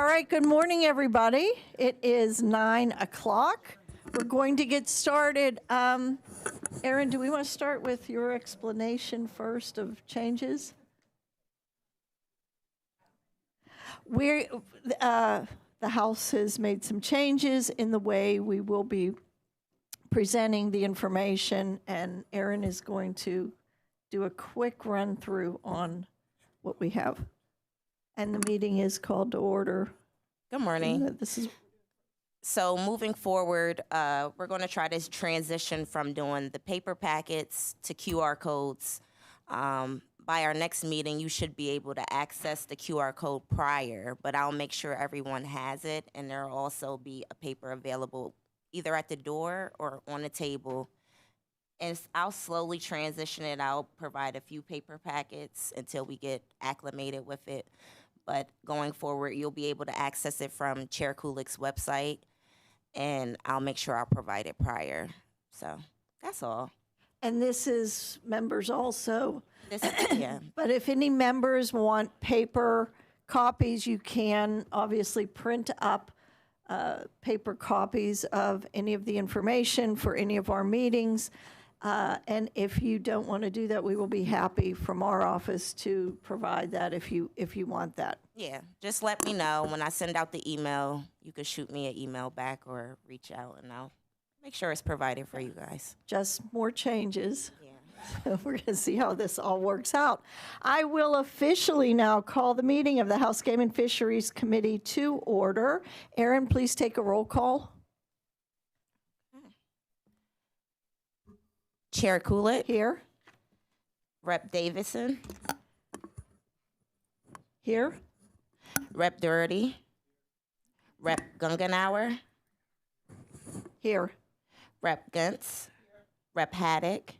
All right, good morning, everybody. It is 9 o'clock. We're going to get started. Erin, do we want to start with your explanation first of changes? The House has made some changes in the way we will be presenting the information, and Erin is going to do a quick run through on what we have. And the meeting is called to order. Good morning. This is So moving forward, we're going to try to transition from doing the paper packets to QR codes. By our next meeting, you should be able to access the QR code prior, but I'll make sure everyone has it, and there will also be a paper available either at the door or on the table. And I'll slowly transition it. I'll provide a few paper packets until we get acclimated with it. But going forward, you'll be able to access it from Chair Kulik's website, and I'll make sure I'll provide it prior. So that's all. And this is members also. Yeah. But if any members want paper copies, you can obviously print up paper copies of any of the information for any of our meetings. And if you don't want to do that, we will be happy from our office to provide that if you want that. Yeah, just let me know. When I send out the email, you can shoot me an email back or reach out, and I'll make sure it's provided for you guys. Just more changes. Yeah. So we're going to see how this all works out. I will officially now call the meeting of the House Game and Fisheries Committee to order. Erin, please take a roll call. Chair Kulik. Here. Rep Davison. Here. Rep Doherty. Rep Gungenauer. Here. Rep Gantz. Rep Haddock.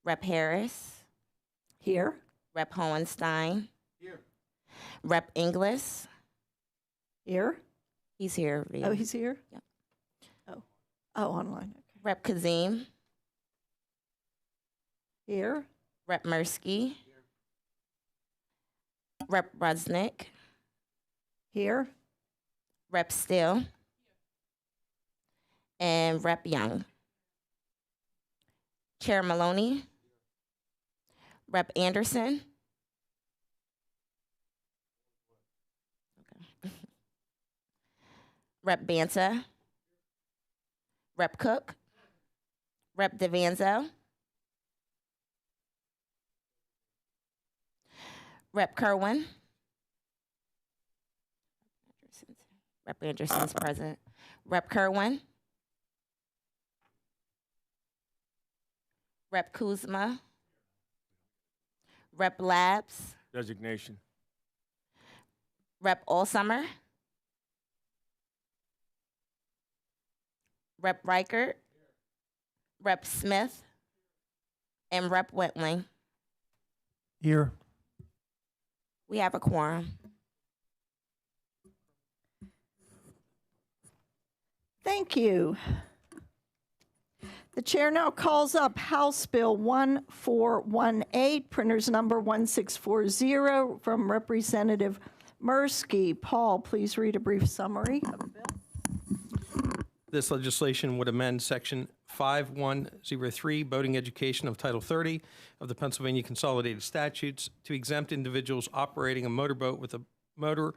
Rep Harris. Here. Rep Hohenstein. Here. Rep Inglis. Here. He's here. Oh, he's here? Yep. Oh, online. Okay. Rep Kazim. Here. Rep Mirsky. Rep Rusnick. Here. Rep Still. And Rep Young. Chair Maloney. Rep Anderson. Okay. Rep Banta. Rep Cook. Rep DeVanzo. Rep Kerwin. Rep Anderson's present. Rep Kerwin. Rep Kuzma. Rep Labs. Designation. Rep Allsummer. Rep Reichert. Rep Smith. And Rep Wentling. Here. We have a quorum. Thank you. The chair now calls up House Bill 1418, printer's number 1640, from Representative Mirsky. Paul, please read a brief summary of the bill. This legislation would amend Section 5103, Boating Education of Title 30 of the Pennsylvania Consolidated Statutes to exempt individuals operating a motorboat with a motor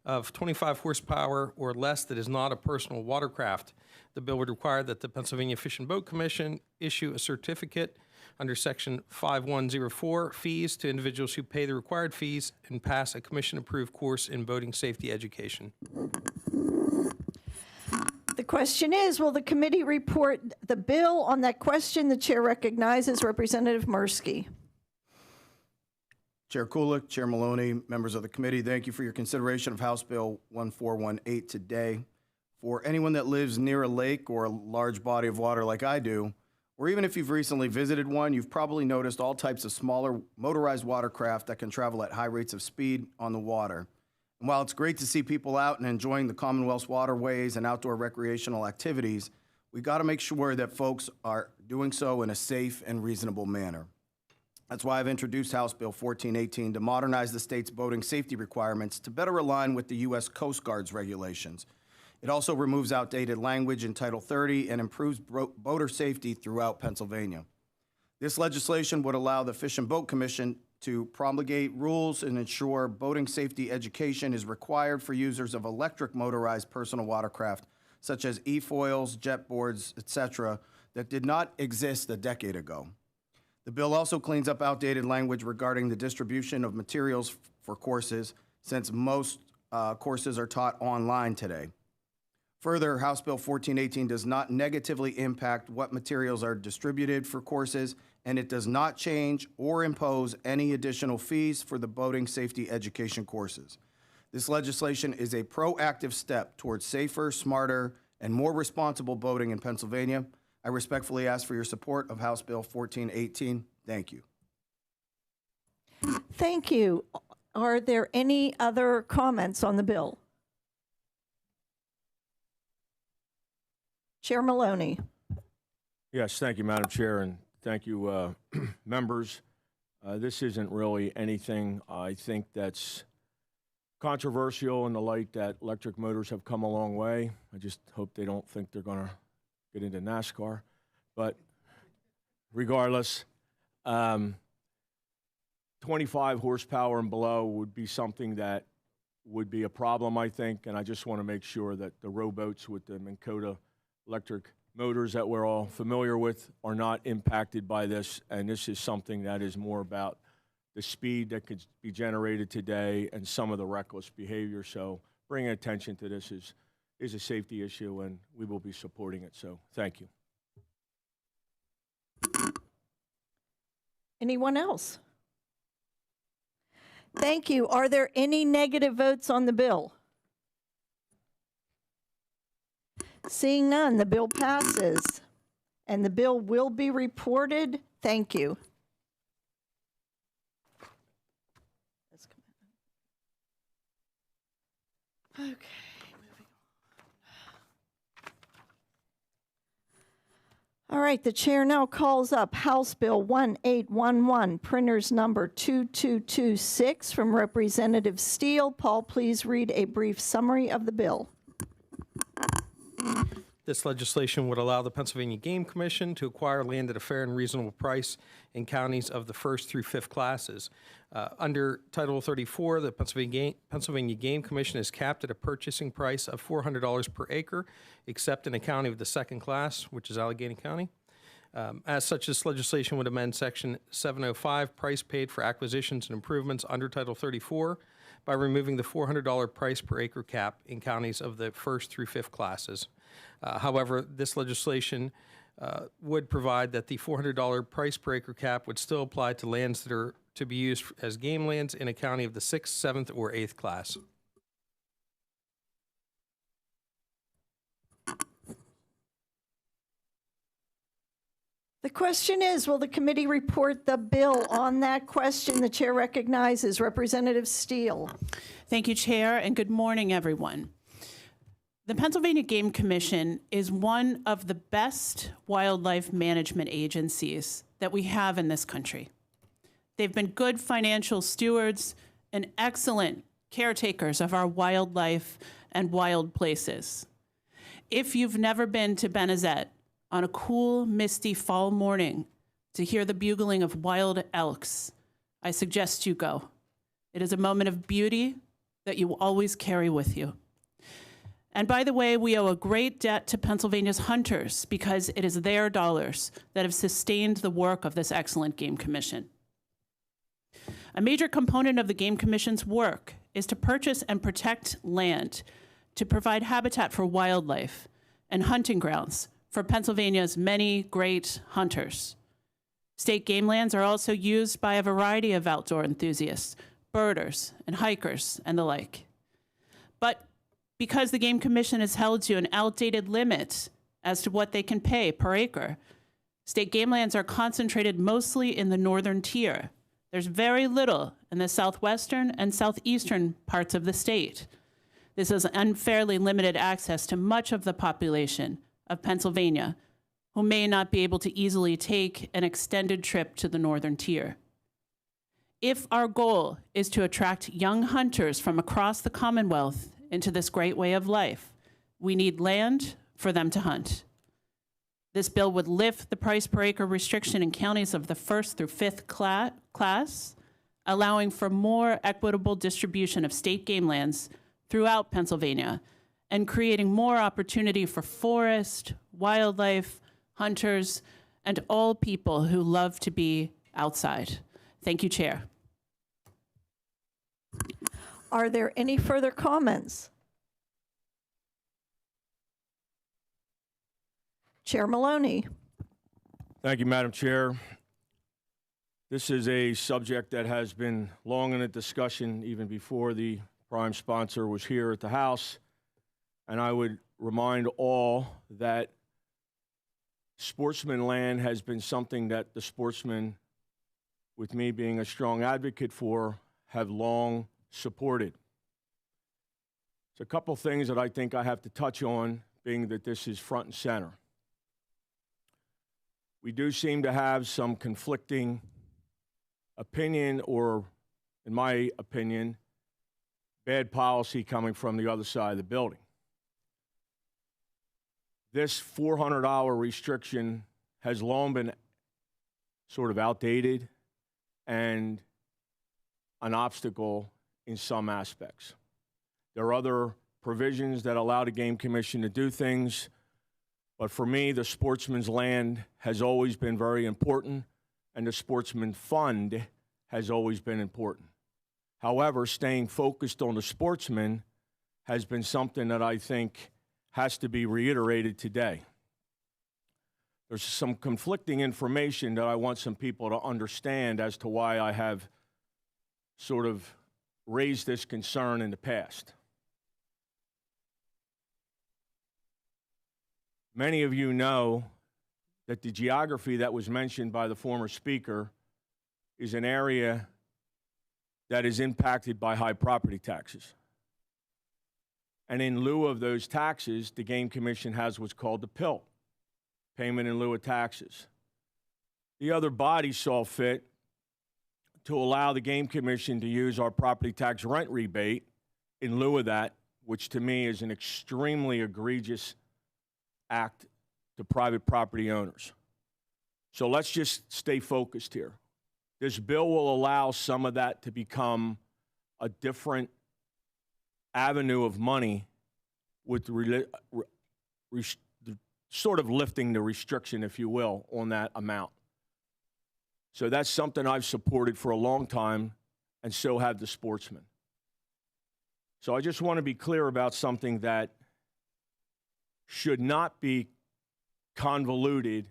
of 25 horsepower or less that is not a personal watercraft. The bill would require that the Pennsylvania Fish and Boat Commission issue a certificate under Section 5104, fees to individuals who pay the required fees and pass a commission-approved course in boating safety education. The question is, will the committee report the bill? On that question, the chair recognizes Representative Mirsky. Chair Kulik, Chair Maloney, members of the committee, thank you for your consideration of House Bill 1418 today. For anyone that lives near a lake or a large body of water like I do, or even if you've recently visited one, you've probably noticed all types of smaller motorized watercraft that can travel at high rates of speed on the water. And while it's great to see people out and enjoying the Commonwealth's waterways and outdoor recreational activities, we got to make sure that folks are doing so in a safe and reasonable manner. That's why I've introduced House Bill 1418 to modernize the state's boating safety requirements to better align with the U.S. Coast Guard's regulations. It also removes outdated language in Title 30 and improves boater safety throughout Pennsylvania. This legislation would allow the Fish and Boat Commission to promulgate rules and ensure boating safety education is required for users of electric motorized personal watercraft, such as e-foils, jet boards, etc., that did not exist a decade ago. The bill also cleans up outdated language regarding the distribution of materials for courses, since most courses are taught online today. Further, House Bill 1418 does not negatively impact what materials are distributed for courses, and it does not change or impose any additional fees for the boating safety education courses. This legislation is a proactive step towards safer, smarter, and more responsible boating in Pennsylvania. I respectfully ask for your support of House Bill 1418. Thank you. Thank you. Are there any other comments on the bill? Chair Maloney. Yes, thank you, Madam Chair, and thank you, members. This isn't really anything, I think, that's controversial in the light that electric motors have come a long way. I just hope they don't think they're going to get into NASCAR. But regardless, 25 horsepower and below would be something that would be a problem, I think, and I just want to make sure that the rowboats with the Minn Kota electric motors that we're all familiar with are not impacted by this, and this is something that is more about the speed that could be generated today and some of the reckless behavior. So bringing attention to this is a safety issue, and we will be supporting it. So thank you. Anyone else? Thank you. Are there any negative votes on the bill? Seeing none, the bill passes, and the bill will be reported. Thank you. Okay, moving on. All right, the chair now calls up House Bill 1811, printers number 2226 from Representative Steele. Paul, please read a brief summary of the bill. This legislation would allow the Pennsylvania Game Commission to acquire land at a fair and reasonable price in counties of the first through fifth classes. Under Title 34, the Pennsylvania Game Commission is capped at a purchasing price of $400 per acre, except in a county of the second class, which is Allegheny County. As such, this legislation would amend Section 705, price paid for acquisitions and improvements under Title 34, by removing the $400 price per acre cap in counties of the first through fifth classes. However, this legislation would provide that the $400 price per acre cap would still apply to lands that are to be used as game lands in a county of the 6th, 7th, or 8th class. The question is, will the committee report the bill? On that question, the chair recognizes Representative Steele. Thank you, Chair, and good morning, everyone. The Pennsylvania Game Commission is one of the best wildlife management agencies that we have in this country. They've been good financial stewards and excellent caretakers of our wildlife and wild places. If you've never been to Benezet on a cool, misty fall morning to hear the bugling of wild elks, I suggest you go. It is a moment of beauty that you will always carry with you. And by the way, we owe a great debt to Pennsylvania's hunters because it is their dollars that have sustained the work of this excellent Game Commission. A major component of the Game Commission's work is to purchase and protect land to provide habitat for wildlife and hunting grounds for Pennsylvania's many great hunters. State game lands are also used by a variety of outdoor enthusiasts, birders and hikers and the like. But because the Game Commission is held to an outdated limit as to what they can pay per acre, state game lands are concentrated mostly in the northern tier. There's very little in the southwestern and southeastern parts of the state. This has unfairly limited access to much of the population of Pennsylvania who may not be able to easily take an extended trip to the northern tier. If our goal is to attract young hunters from across the Commonwealth into this great way of life, we need land for them to hunt. This bill would lift the price per acre restriction in counties of the 1st through 5th class, allowing for more equitable distribution of state game lands throughout Pennsylvania, and creating more opportunity for forest, wildlife, hunters, and all people who love to be outside. Thank you, Chair. Are there any further comments? Chair Maloney. Thank you, Madam Chair. This is a subject that has been long in a discussion even before the prime sponsor was here at the House. And I would remind all that sportsman land has been something that the sportsmen, with me being a strong advocate for, have long supported. There's a couple things that I think I have to touch on, being that this is front and center. We do seem to have some conflicting opinion, or, in my opinion, bad policy coming from the other side of the building. This $400 restriction has long been sort of outdated and an obstacle in some aspects. There are other provisions that allow the Game Commission to do things, but for me, the sportsman's land has always been very important, and the sportsman fund has always been important. However, staying focused on the sportsman has been something that I think has to be reiterated today. There's some conflicting information that I want some people to understand as to why I have sort of raised this concern in the past. Many of you know that the geography that was mentioned by the former speaker is an area that is impacted by high property taxes. And in lieu of those taxes, the Game Commission has what's called the PILT, payment in lieu of taxes. The other body saw fit to allow the Game Commission to use our property tax rent rebate in lieu of that, which to me is an extremely egregious act to private property owners. So let's just stay focused here. This bill will allow some of that to become a different avenue of money with sort of lifting the restriction, if you will, on that amount. So that's something I've supported for a long time, and so have the sportsmen. So I just want to be clear about something that should not be convoluted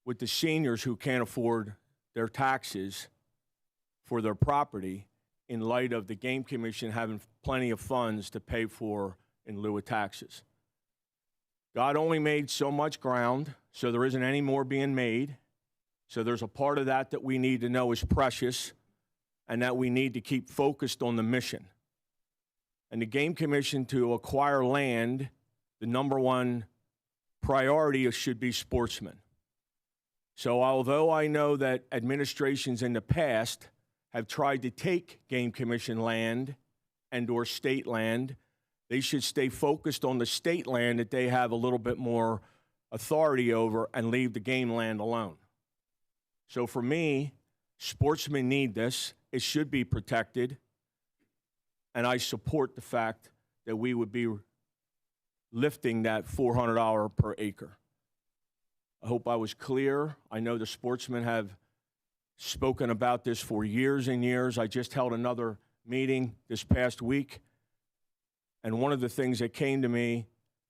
with the seniors who can't afford their taxes for their property, in light of the Game Commission having plenty of funds to pay for in lieu of taxes. God only made so much ground, so there isn't any more being made. So there's a part of that that we need to know is precious, and that we need to keep focused on the mission. And the Game Commission, to acquire land, the number one priority should be sportsmen. So although I know that administrations in the past have tried to take Game Commission land and or state land, they should stay focused on the state land that they have a little bit more authority over, and leave the game land alone. So for me, sportsmen need this. It should be protected. And I support the fact that we would be lifting that $400 per acre. I hope I was clear. I know the sportsmen have spoken about this for years and years. I just held another meeting this past week, and one of the things that came to me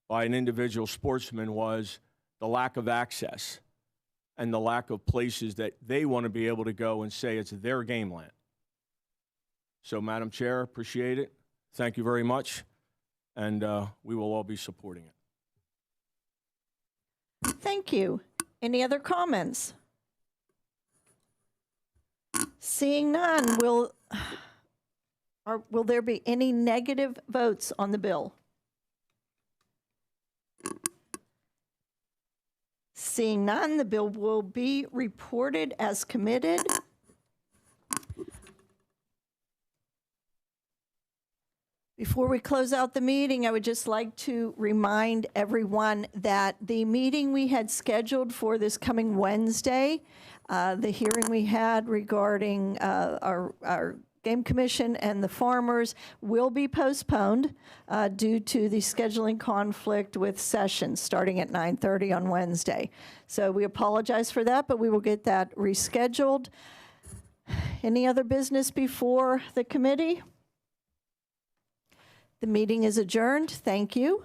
by an individual sportsman was the lack of access and the lack of places that they want to be able to go and say it's their game land. So, Madam Chair, appreciate it. Thank you very much, and we will all be supporting it. Thank you. Any other comments? Seeing none, will there be any negative votes on the bill? Seeing none, the bill will be reported as committed. Before we close out the meeting, I would just like to remind everyone that the meeting we had scheduled for this coming Wednesday, the hearing we had regarding our Game Commission and the farmers will be postponed due to the scheduling conflict with sessions starting at 9:30 on Wednesday. So we apologize for that, but we will get that rescheduled. Any other business before the committee? The meeting is adjourned. Thank you.